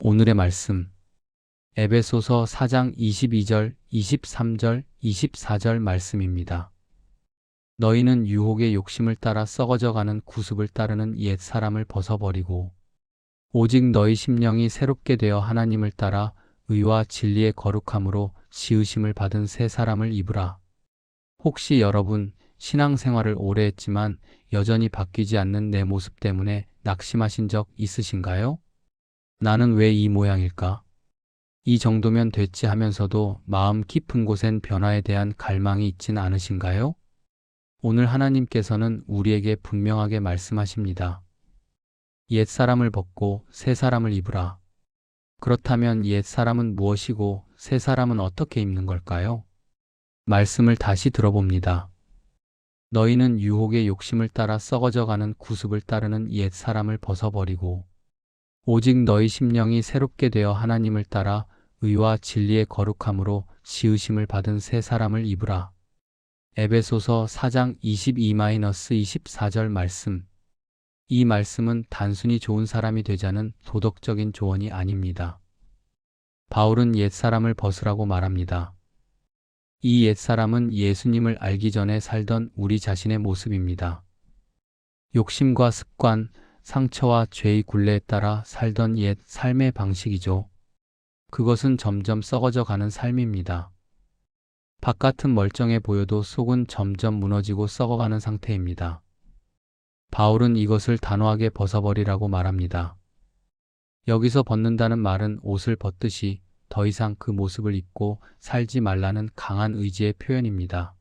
오늘의 말씀, 에베소서 4장 22절, 23절, 24절 말씀입니다. 너희는 유혹의 욕심을 따라 썩어져가는 구습을 따르는 옛 사람을 벗어버리고 오직 너희 심령이 새롭게 되어 하나님을 따라 의와 진리의 거룩함으로 지으심을 받은 새 사람을 입으라. 혹시 여러분 신앙생활을 오래 했지만 여전히 바뀌지 않는 내 모습 때문에 낙심하신 적 있으신가요? 나는 왜 이 모양일까? 이 정도면 됐지 하면서도 마음 깊은 곳엔 변화에 대한 갈망이 있진 않으신가요? 오늘 하나님께서는 우리에게 분명하게 말씀하십니다. 옛 사람을 벗고 새 사람을 입으라. 그렇다면 옛 사람은 무엇이고 새 사람은 어떻게 입는 걸까요? 말씀을 다시 들어봅니다. 너희는 유혹의 욕심을 따라 썩어져가는 구습을 따르는 옛 사람을 벗어버리고 오직 너희 심령이 새롭게 되어 하나님을 따라 의와 진리의 거룩함으로 지으심을 받은 새 사람을 입으라. 에베소서 4장 22-24절 말씀. 이 말씀은 단순히 좋은 사람이 되자는 도덕적인 조언이 아닙니다. 바울은 옛 사람을 벗으라고 말합니다. 이 옛 사람은 예수님을 알기 전에 살던 우리 자신의 모습입니다. 욕심과 습관, 상처와 죄의 굴레에 따라 살던 옛 삶의 방식이죠. 그것은 점점 썩어져 가는 삶입니다. 바깥은 멀쩡해 보여도 속은 점점 무너지고 썩어가는 상태입니다. 바울은 이것을 단호하게 벗어버리라고 말합니다. 여기서 벗는다는 말은 옷을 벗듯이 더 이상 그 모습을 입고 살지 말라는 강한 의지의 표현입니다.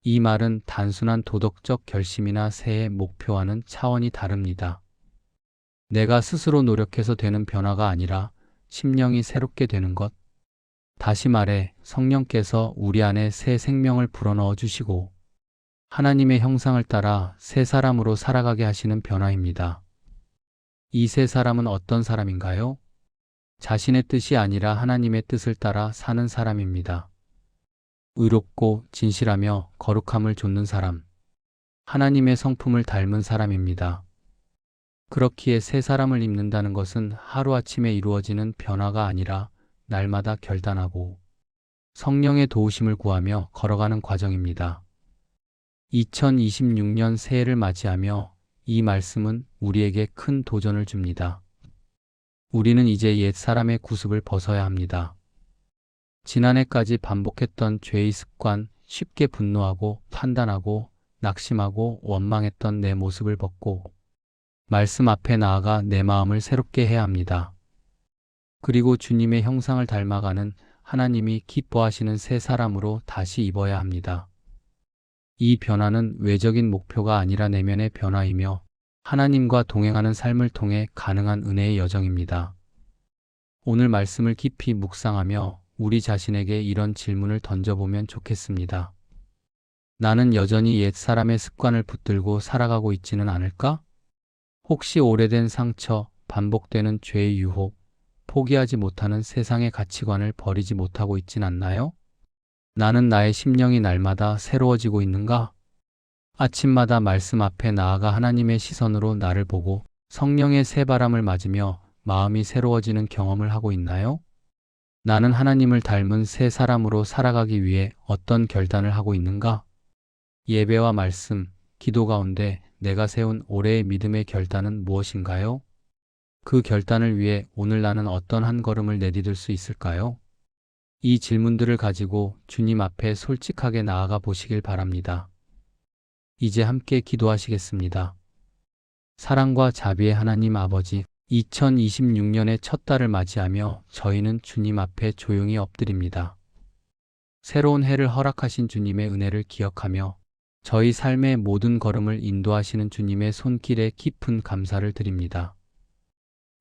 이 말은 단순한 도덕적 결심이나 새해 목표와는 차원이 다릅니다. 내가 스스로 노력해서 되는 변화가 아니라 심령이 새롭게 되는 것. 다시 말해 성령께서 우리 안에 새 생명을 불어넣어 주시고 하나님의 형상을 따라 새 사람으로 살아가게 하시는 변화입니다. 이 새 사람은 어떤 사람인가요? 자신의 뜻이 아니라 하나님의 뜻을 따라 사는 사람입니다. 의롭고 진실하며 거룩함을 좇는 사람, 하나님의 성품을 닮은 사람입니다. 그렇기에 새 사람을 입는다는 것은 하루아침에 이루어지는 변화가 아니라 날마다 결단하고 성령의 도우심을 구하며 걸어가는 과정입니다. 2026년 새해를 맞이하며 이 말씀은 우리에게 큰 도전을 줍니다. 우리는 이제 옛 사람의 구습을 벗어야 합니다. 지난해까지 반복했던 죄의 습관, 쉽게 분노하고 판단하고 낙심하고 원망했던 내 모습을 벗고 말씀 앞에 나아가 내 마음을 새롭게 해야 합니다. 그리고 주님의 형상을 닮아가는 하나님이 기뻐하시는 새 사람으로 다시 입어야 합니다. 이 변화는 외적인 목표가 아니라 내면의 변화이며 하나님과 동행하는 삶을 통해 가능한 은혜의 여정입니다. 오늘 말씀을 깊이 묵상하며 우리 자신에게 이런 질문을 던져보면 좋겠습니다. 나는 여전히 옛 사람의 습관을 붙들고 살아가고 있지는 않을까? 혹시 오래된 상처, 반복되는 죄의 유혹, 포기하지 못하는 세상의 가치관을 버리지 못하고 있진 않나요? 나는 나의 심령이 날마다 새로워지고 있는가? 아침마다 말씀 앞에 나아가 하나님의 시선으로 나를 보고 성령의 새 바람을 맞으며 마음이 새로워지는 경험을 하고 있나요? 나는 하나님을 닮은 새 사람으로 살아가기 위해 어떤 결단을 하고 있는가? 예배와 말씀, 기도 가운데 내가 세운 올해의 믿음의 결단은 무엇인가요? 그 결단을 위해 오늘 나는 어떤 한 걸음을 내디딜 수 있을까요? 이 질문들을 가지고 주님 앞에 솔직하게 나아가 보시길 바랍니다. 이제 함께 기도하시겠습니다. 사랑과 자비의 하나님 아버지, 2026년의 첫 달을 맞이하며 저희는 주님 앞에 조용히 엎드립니다. 새로운 해를 허락하신 주님의 은혜를 기억하며 저희 삶의 모든 걸음을 인도하시는 주님의 손길에 깊은 감사를 드립니다.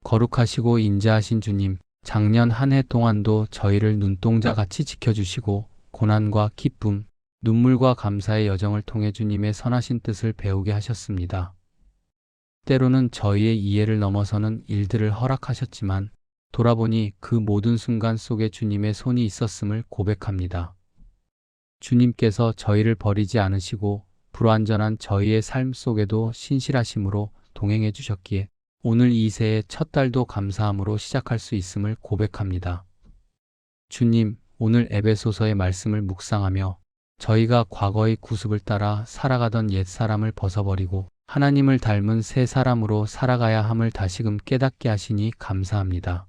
거룩하시고 인자하신 주님, 작년 한 해 동안도 저희를 눈동자같이 지켜주시고 고난과 기쁨, 눈물과 감사의 여정을 통해 주님의 선하신 뜻을 배우게 하셨습니다. 때로는 저희의 이해를 넘어서는 일들을 허락하셨지만 돌아보니 그 모든 순간 속에 주님의 손이 있었음을 고백합니다. 주님께서 저희를 버리지 않으시고 불완전한 저희의 삶 속에도 신실하심으로 동행해 주셨기에 오늘 이 새해 첫 달도 감사함으로 시작할 수 있음을 고백합니다. 주님, 오늘 에베소서의 말씀을 묵상하며 저희가 과거의 구습을 따라 살아가던 옛 사람을 벗어버리고 하나님을 닮은 새 사람으로 살아가야 함을 다시금 깨닫게 하시니 감사합니다.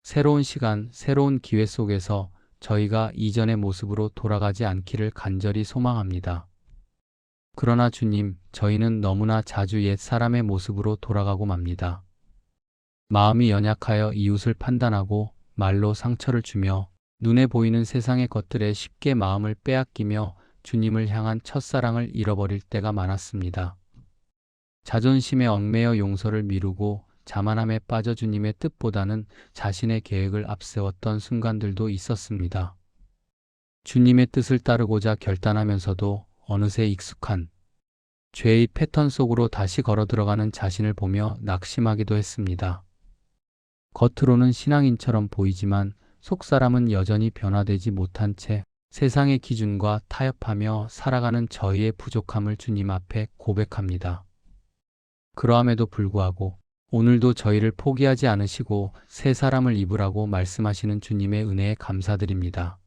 새로운 시간, 새로운 기회 속에서 저희가 이전의 모습으로 돌아가지 않기를 간절히 소망합니다. 그러나 주님, 저희는 너무나 자주 옛 사람의 모습으로 돌아가고 맙니다. 마음이 연약하여 이웃을 판단하고 말로 상처를 주며 눈에 보이는 세상의 것들에 쉽게 마음을 빼앗기며 주님을 향한 첫사랑을 잃어버릴 때가 많았습니다. 자존심에 얽매여 용서를 미루고 자만함에 빠져 주님의 뜻보다는 자신의 계획을 앞세웠던 순간들도 있었습니다. 주님의 뜻을 따르고자 결단하면서도 어느새 익숙한 죄의 패턴 속으로 다시 걸어 들어가는 자신을 보며 낙심하기도 했습니다. 겉으로는 신앙인처럼 보이지만 속사람은 여전히 변화되지 못한 채 세상의 기준과 타협하며 살아가는 저희의 부족함을 주님 앞에 고백합니다. 그러함에도 불구하고 오늘도 저희를 포기하지 않으시고 새 사람을 입으라고 말씀하시는 주님의 은혜에 감사드립니다.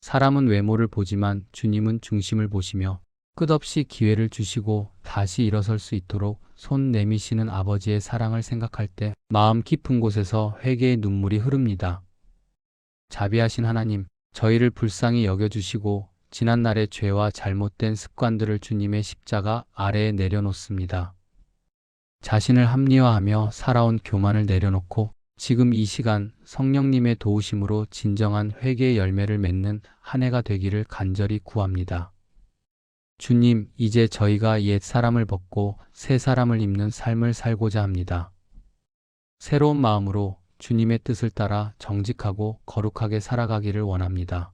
사람은 외모를 보지만 주님은 중심을 보시며 끝없이 기회를 주시고 다시 일어설 수 있도록 손 내미시는 아버지의 사랑을 생각할 때 마음 깊은 곳에서 회개의 눈물이 흐릅니다. 자비하신 하나님, 저희를 불쌍히 여겨주시고 지난날의 죄와 잘못된 습관들을 주님의 십자가 아래에 내려놓습니다. 자신을 합리화하며 살아온 교만을 내려놓고 지금 이 시간 성령님의 도우심으로 진정한 회개의 열매를 맺는 한 해가 되기를 간절히 구합니다. 주님, 이제 저희가 옛 사람을 벗고 새 사람을 입는 삶을 살고자 합니다. 새로운 마음으로 주님의 뜻을 따라 정직하고 거룩하게 살아가기를 원합니다.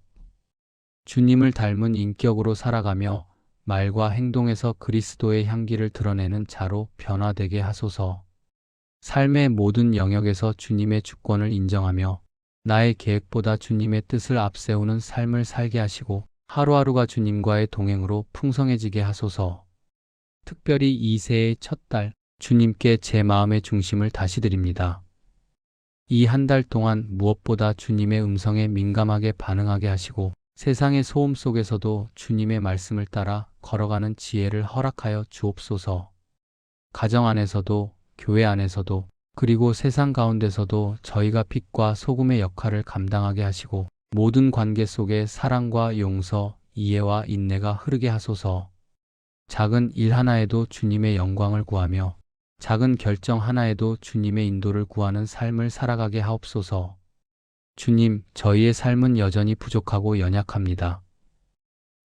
주님을 닮은 인격으로 살아가며 말과 행동에서 그리스도의 향기를 드러내는 자로 변화되게 하소서. 삶의 모든 영역에서 주님의 주권을 인정하며 나의 계획보다 주님의 뜻을 앞세우는 삶을 살게 하시고 하루하루가 주님과의 동행으로 풍성해지게 하소서. 특별히 이 새해의 첫 달, 주님께 제 마음의 중심을 다시 드립니다. 이 한 달 동안 무엇보다 주님의 음성에 민감하게 반응하게 하시고 세상의 소음 속에서도 주님의 말씀을 따라 걸어가는 지혜를 허락하여 주옵소서. 가정 안에서도 교회 안에서도 그리고 세상 가운데서도 저희가 빛과 소금의 역할을 감당하게 하시고 모든 관계 속에 사랑과 용서, 이해와 인내가 흐르게 하소서. 작은 일 하나에도 주님의 영광을 구하며 작은 결정 하나에도 주님의 인도를 구하는 삶을 살아가게 하옵소서. 주님, 저희의 삶은 여전히 부족하고 연약합니다.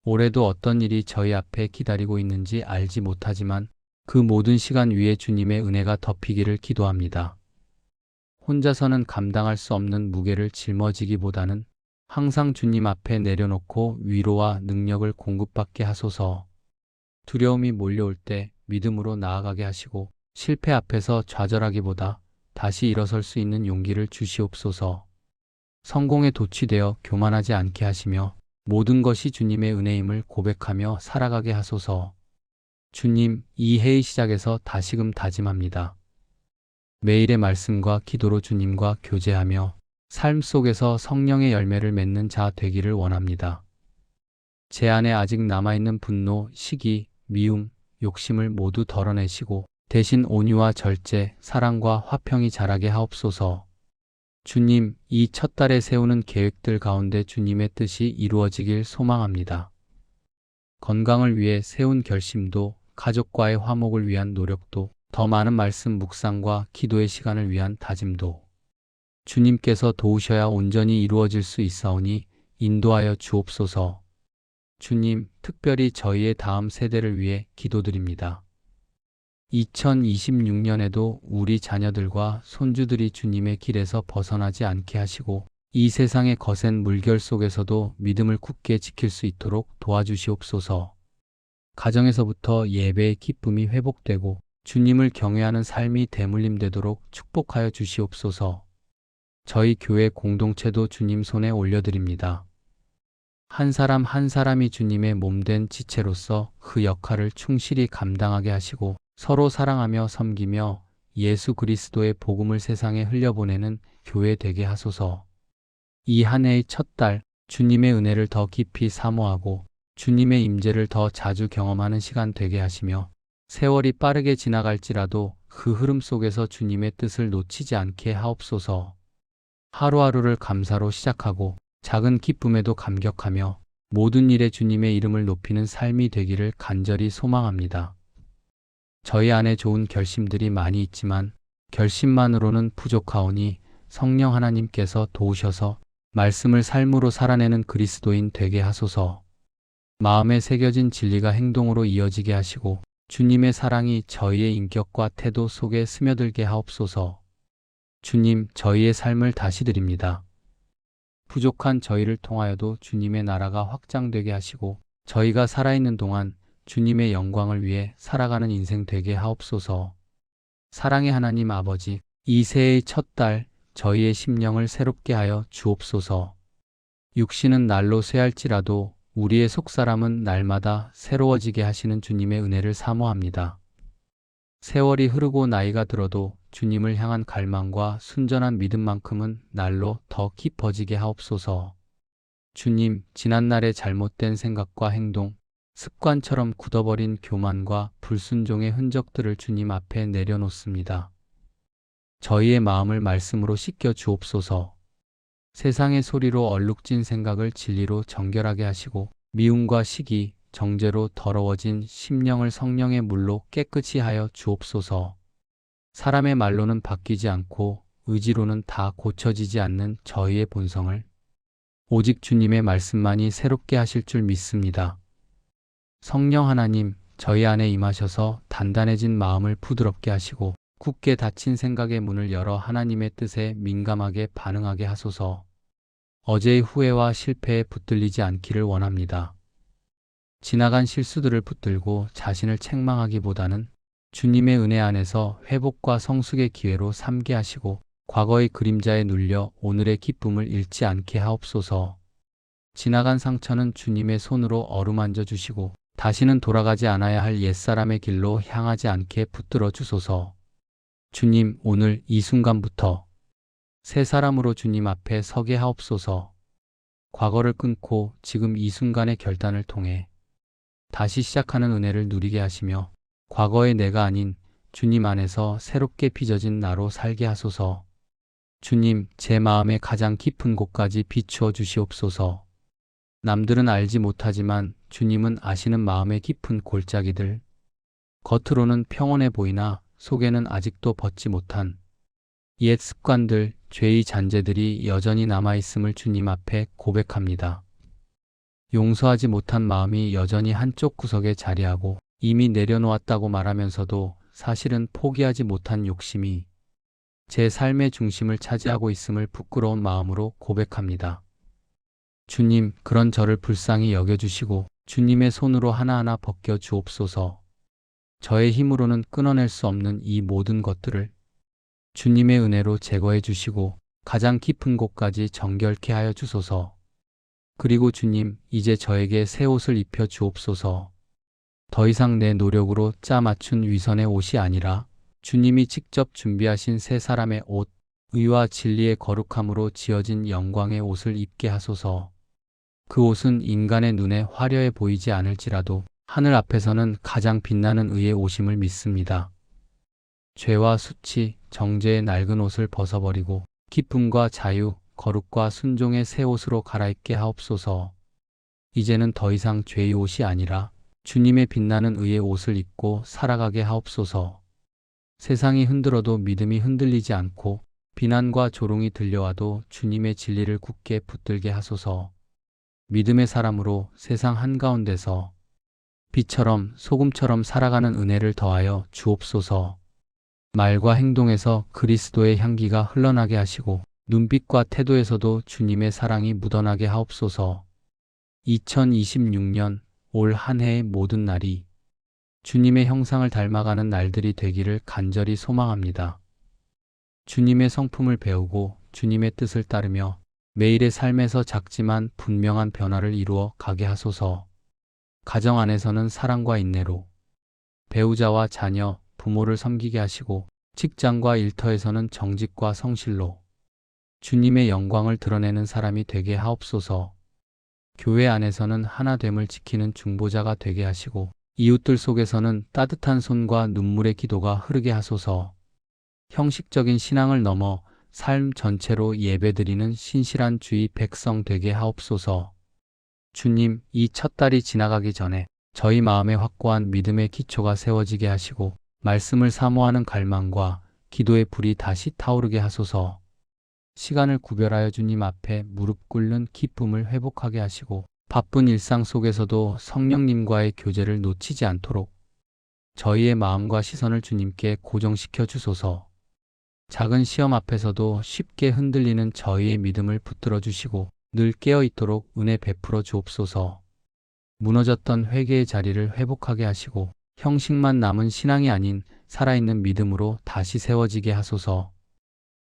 올해도 어떤 일이 저희 앞에 기다리고 있는지 알지 못하지만 그 모든 시간 위에 주님의 은혜가 덮이기를 기도합니다. 혼자서는 감당할 수 없는 무게를 짊어지기보다는 항상 주님 앞에 내려놓고 위로와 능력을 공급받게 하소서. 두려움이 몰려올 때 믿음으로 나아가게 하시고 실패 앞에서 좌절하기보다 다시 일어설 수 있는 용기를 주시옵소서. 성공에 도취되어 교만하지 않게 하시며 모든 것이 주님의 은혜임을 고백하며 살아가게 하소서. 주님, 이 해의 시작에서 다시금 다짐합니다. 매일의 말씀과 기도로 주님과 교제하며 삶 속에서 성령의 열매를 맺는 자 되기를 원합니다. 제 안에 아직 남아있는 분노, 시기, 미움, 욕심을 모두 덜어내시고 대신 온유와 절제, 사랑과 화평이 자라게 하옵소서. 주님, 이 첫 달에 세우는 계획들 가운데 주님의 뜻이 이루어지길 소망합니다. 건강을 위해 세운 결심도, 가족과의 화목을 위한 노력도, 더 많은 말씀 묵상과 기도의 시간을 위한 다짐도 주님께서 도우셔야 온전히 이루어질 수 있사오니 인도하여 주옵소서. 주님, 특별히 저희의 다음 세대를 위해 기도드립니다. 2026년에도 우리 자녀들과 손주들이 주님의 길에서 벗어나지 않게 하시고 이 세상의 거센 물결 속에서도 믿음을 굳게 지킬 수 있도록 도와주시옵소서. 가정에서부터 예배의 기쁨이 회복되고 주님을 경외하는 삶이 대물림되도록 축복하여 주시옵소서. 저희 교회 공동체도 주님 손에 올려드립니다. 한 사람 한 사람이 주님의 몸된 지체로서 그 역할을 충실히 감당하게 하시고 서로 사랑하며 섬기며 예수 그리스도의 복음을 세상에 흘려보내는 교회 되게 하소서. 이 한 해의 첫 달, 주님의 은혜를 더 깊이 사모하고 주님의 임재를 더 자주 경험하는 시간 되게 하시며 세월이 빠르게 지나갈지라도 그 흐름 속에서 주님의 뜻을 놓치지 않게 하옵소서. 하루하루를 감사로 시작하고 작은 기쁨에도 감격하며 모든 일에 주님의 이름을 높이는 삶이 되기를 간절히 소망합니다. 저희 안에 좋은 결심들이 많이 있지만 결심만으로는 부족하오니 성령 하나님께서 도우셔서 말씀을 삶으로 살아내는 그리스도인 되게 하소서. 마음에 새겨진 진리가 행동으로 이어지게 하시고 주님의 사랑이 저희의 인격과 태도 속에 스며들게 하옵소서. 주님, 저희의 삶을 다시 드립니다. 부족한 저희를 통하여도 주님의 나라가 확장되게 하시고 저희가 살아있는 동안 주님의 영광을 위해 살아가는 인생 되게 하옵소서. 사랑의 하나님 아버지, 이 새해의 첫 달 저희의 심령을 새롭게 하여 주옵소서. 육신은 날로 쇠할지라도 우리의 속사람은 날마다 새로워지게 하시는 주님의 은혜를 사모합니다. 세월이 흐르고 나이가 들어도 주님을 향한 갈망과 순전한 믿음만큼은 날로 더 깊어지게 하옵소서. 주님, 지난날의 잘못된 생각과 행동, 습관처럼 굳어버린 교만과 불순종의 흔적들을 주님 앞에 내려놓습니다. 저희의 마음을 말씀으로 씻겨 주옵소서. 세상의 소리로 얼룩진 생각을 진리로 정결하게 하시고 미움과 시기, 정죄로 더러워진 심령을 성령의 물로 깨끗이 하여 주옵소서. 사람의 말로는 바뀌지 않고 의지로는 다 고쳐지지 않는 저희의 본성을 오직 주님의 말씀만이 새롭게 하실 줄 믿습니다. 성령 하나님, 저희 안에 임하셔서 단단해진 마음을 부드럽게 하시고 굳게 닫힌 생각의 문을 열어 하나님의 뜻에 민감하게 반응하게 하소서. 어제의 후회와 실패에 붙들리지 않기를 원합니다. 지나간 실수들을 붙들고 자신을 책망하기보다는 주님의 은혜 안에서 회복과 성숙의 기회로 삼게 하시고 과거의 그림자에 눌려 오늘의 기쁨을 잃지 않게 하옵소서. 지나간 상처는 주님의 손으로 어루만져 주시고 다시는 돌아가지 않아야 할 옛사람의 길로 향하지 않게 붙들어 주소서. 주님, 오늘 이 순간부터 새 사람으로 주님 앞에 서게 하옵소서. 과거를 끊고 지금 이 순간의 결단을 통해 다시 시작하는 은혜를 누리게 하시며 과거의 내가 아닌 주님 안에서 새롭게 빚어진 나로 살게 하소서. 주님, 제 마음의 가장 깊은 곳까지 비추어 주시옵소서. 남들은 알지 못하지만 주님은 아시는 마음의 깊은 골짜기들. 겉으로는 평온해 보이나 속에는 아직도 벗지 못한 옛 습관들, 죄의 잔재들이 여전히 남아있음을 주님 앞에 고백합니다. 용서하지 못한 마음이 여전히 한쪽 구석에 자리하고 이미 내려놓았다고 말하면서도 사실은 포기하지 못한 욕심이 제 삶의 중심을 차지하고 있음을 부끄러운 마음으로 고백합니다. 주님, 그런 저를 불쌍히 여겨주시고 주님의 손으로 하나하나 벗겨 주옵소서. 저의 힘으로는 끊어낼 수 없는 이 모든 것들을 주님의 은혜로 제거해 주시고 가장 깊은 곳까지 정결케 하여 주소서. 그리고 주님, 이제 저에게 새 옷을 입혀 주옵소서. 더 이상 내 노력으로 짜 맞춘 위선의 옷이 아니라 주님이 직접 준비하신 새 사람의 옷, 의와 진리의 거룩함으로 지어진 영광의 옷을 입게 하소서. 그 옷은 인간의 눈에 화려해 보이지 않을지라도 하늘 앞에서는 가장 빛나는 의의 옷임을 믿습니다. 죄와 수치, 정죄의 낡은 옷을 벗어버리고 기쁨과 자유, 거룩과 순종의 새 옷으로 갈아입게 하옵소서. 이제는 더 이상 죄의 옷이 아니라 주님의 빛나는 의의 옷을 입고 살아가게 하옵소서. 세상이 흔들어도 믿음이 흔들리지 않고 비난과 조롱이 들려와도 주님의 진리를 굳게 붙들게 하소서. 믿음의 사람으로 세상 한가운데서 빛처럼 소금처럼 살아가는 은혜를 더하여 주옵소서. 말과 행동에서 그리스도의 향기가 흘러나게 하시고 눈빛과 태도에서도 주님의 사랑이 묻어나게 하옵소서. 2026년 올 한 해의 모든 날이 주님의 형상을 닮아가는 날들이 되기를 간절히 소망합니다. 주님의 성품을 배우고 주님의 뜻을 따르며 매일의 삶에서 작지만 분명한 변화를 이루어 가게 하소서. 가정 안에서는 사랑과 인내로 배우자와 자녀, 부모를 섬기게 하시고 직장과 일터에서는 정직과 성실로 주님의 영광을 드러내는 사람이 되게 하옵소서. 교회 안에서는 하나됨을 지키는 중보자가 되게 하시고 이웃들 속에서는 따뜻한 손과 눈물의 기도가 흐르게 하소서. 형식적인 신앙을 넘어 삶 전체로 예배드리는 신실한 주의 백성 되게 하옵소서. 주님, 이 첫 달이 지나가기 전에 저희 마음에 확고한 믿음의 기초가 세워지게 하시고 말씀을 사모하는 갈망과 기도의 불이 다시 타오르게 하소서. 시간을 구별하여 주님 앞에 무릎 꿇는 기쁨을 회복하게 하시고 바쁜 일상 속에서도 성령님과의 교제를 놓치지 않도록 저희의 마음과 시선을 주님께 고정시켜 주소서. 작은 시험 앞에서도 쉽게 흔들리는 저희의 믿음을 붙들어 주시고 늘 깨어 있도록 은혜 베풀어 주옵소서. 무너졌던 회개의 자리를 회복하게 하시고 형식만 남은 신앙이 아닌 살아있는 믿음으로 다시 세워지게 하소서.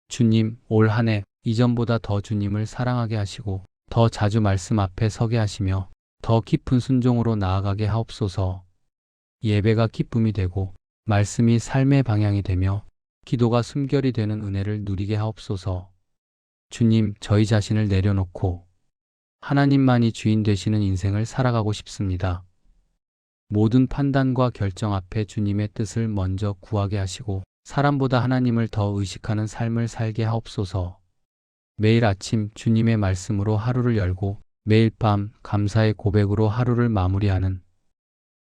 주님, 올 한 해 이전보다 더 주님을 사랑하게 하시고 더 자주 말씀 앞에 서게 하시며 더 깊은 순종으로 나아가게 하옵소서. 예배가 기쁨이 되고 말씀이 삶의 방향이 되며 기도가 숨결이 되는 은혜를 누리게 하옵소서. 주님, 저희 자신을 내려놓고 하나님만이 주인 되시는 인생을 살아가고 싶습니다. 모든 판단과 결정 앞에 주님의 뜻을 먼저 구하게 하시고 사람보다 하나님을 더 의식하는 삶을 살게 하옵소서. 매일 아침 주님의 말씀으로 하루를 열고 매일 밤 감사의 고백으로 하루를 마무리하는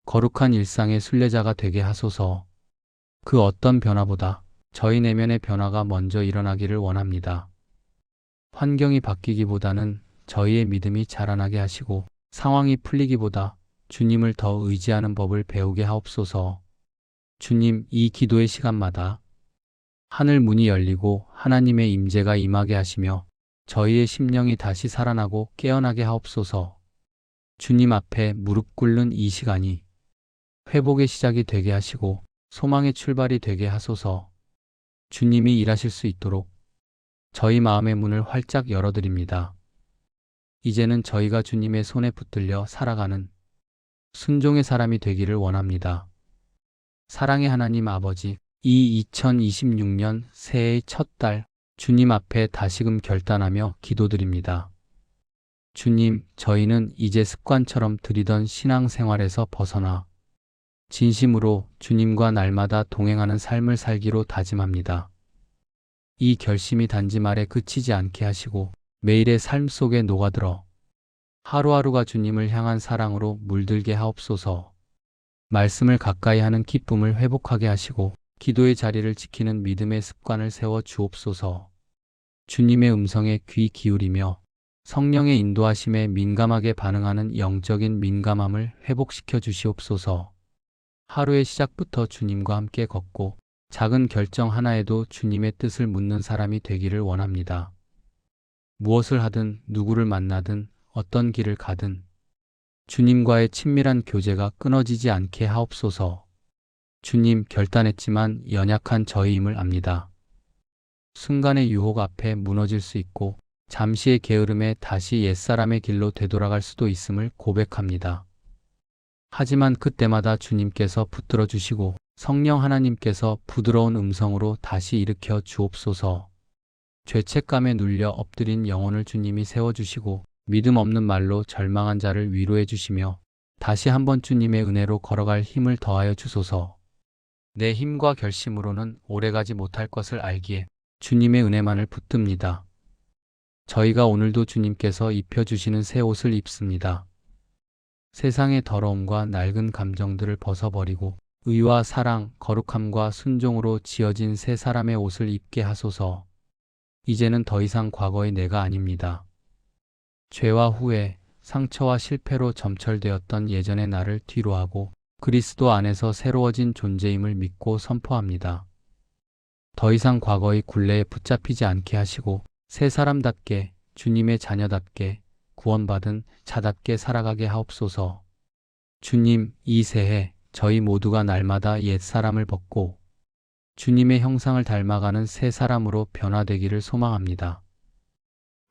거룩한 일상의 순례자가 되게 하소서. 그 어떤 변화보다 저희 내면의 변화가 먼저 일어나기를 원합니다. 환경이 바뀌기보다는 저희의 믿음이 자라나게 하시고 상황이 풀리기보다 주님을 더 의지하는 법을 배우게 하옵소서. 주님, 이 기도의 시간마다 하늘 문이 열리고 하나님의 임재가 임하게 하시며 저희의 심령이 다시 살아나고 깨어나게 하옵소서. 주님 앞에 무릎 꿇는 이 시간이 회복의 시작이 되게 하시고 소망의 출발이 되게 하소서. 주님이 일하실 수 있도록 저희 마음의 문을 활짝 열어드립니다. 이제는 저희가 주님의 손에 붙들려 살아가는 순종의 사람이 되기를 원합니다. 사랑의 하나님 아버지, 이 2026년 새해의 첫 달 주님 앞에 다시금 결단하며 기도드립니다. 주님, 저희는 이제 습관처럼 드리던 신앙생활에서 벗어나 진심으로 주님과 날마다 동행하는 삶을 살기로 다짐합니다. 이 결심이 단지 말에 그치지 않게 하시고 매일의 삶 속에 녹아들어 하루하루가 주님을 향한 사랑으로 물들게 하옵소서. 말씀을 가까이 하는 기쁨을 회복하게 하시고 기도의 자리를 지키는 믿음의 습관을 세워 주옵소서. 주님의 음성에 귀 기울이며 성령의 인도하심에 민감하게 반응하는 영적인 민감함을 회복시켜 주시옵소서. 하루의 시작부터 주님과 함께 걷고 작은 결정 하나에도 주님의 뜻을 묻는 사람이 되기를 원합니다. 무엇을 하든 누구를 만나든 어떤 길을 가든 주님과의 친밀한 교제가 끊어지지 않게 하옵소서. 주님, 결단했지만 연약한 저희임을 압니다. 순간의 유혹 앞에 무너질 수 있고 잠시의 게으름에 다시 옛사람의 길로 되돌아갈 수도 있음을 고백합니다. 하지만 그때마다 주님께서 붙들어 주시고 성령 하나님께서 부드러운 음성으로 다시 일으켜 주옵소서. 죄책감에 눌려 엎드린 영혼을 주님이 세워주시고 믿음 없는 말로 절망한 자를 위로해 주시며 다시 한번 주님의 은혜로 걸어갈 힘을 더하여 주소서. 내 힘과 결심으로는 오래가지 못할 것을 알기에 주님의 은혜만을 붙듭니다. 저희가 오늘도 주님께서 입혀주시는 새 옷을 입습니다. 세상의 더러움과 낡은 감정들을 벗어버리고 의와 사랑, 거룩함과 순종으로 지어진 새 사람의 옷을 입게 하소서. 이제는 더 이상 과거의 내가 아닙니다. 죄와 후회, 상처와 실패로 점철되었던 예전의 나를 뒤로하고 그리스도 안에서 새로워진 존재임을 믿고 선포합니다. 더 이상 과거의 굴레에 붙잡히지 않게 하시고 새 사람답게 주님의 자녀답게 구원받은 자답게 살아가게 하옵소서. 주님, 이 새해 저희 모두가 날마다 옛 사람을 벗고 주님의 형상을 닮아가는 새 사람으로 변화되기를 소망합니다.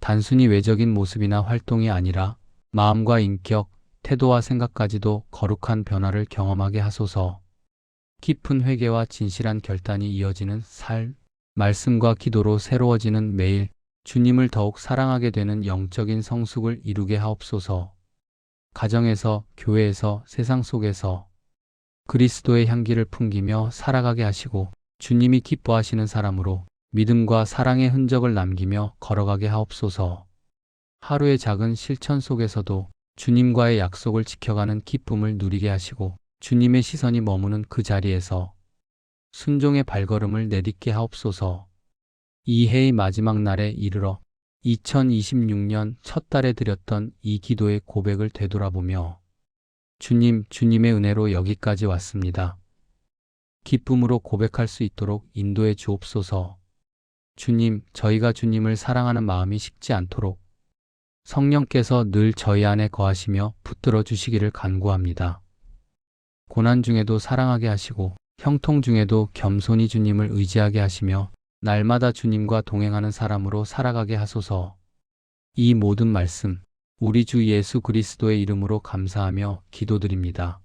단순히 외적인 모습이나 활동이 아니라 마음과 인격, 태도와 생각까지도 거룩한 변화를 경험하게 하소서. 깊은 회개와 진실한 결단이 이어지는 삶, 말씀과 기도로 새로워지는 매일, 주님을 더욱 사랑하게 되는 영적인 성숙을 이루게 하옵소서. 가정에서, 교회에서, 세상 속에서 그리스도의 향기를 풍기며 살아가게 하시고 주님이 기뻐하시는 사람으로 믿음과 사랑의 흔적을 남기며 걸어가게 하옵소서. 하루의 작은 실천 속에서도 주님과의 약속을 지켜가는 기쁨을 누리게 하시고 주님의 시선이 머무는 그 자리에서 순종의 발걸음을 내딛게 하옵소서. 이 해의 마지막 날에 이르러 2026년 첫 달에 드렸던 이 기도의 고백을 되돌아보며 주님, 주님의 은혜로 여기까지 왔습니다. 기쁨으로 고백할 수 있도록 인도해 주옵소서. 주님, 저희가 주님을 사랑하는 마음이 식지 않도록 성령께서 늘 저희 안에 거하시며 붙들어 주시기를 간구합니다. 고난 중에도 사랑하게 하시고 형통 중에도 겸손히 주님을 의지하게 하시며 날마다 주님과 동행하는 사람으로 살아가게 하소서. 이 모든 말씀 우리 주 예수 그리스도의 이름으로 감사하며 기도드립니다.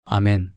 아멘.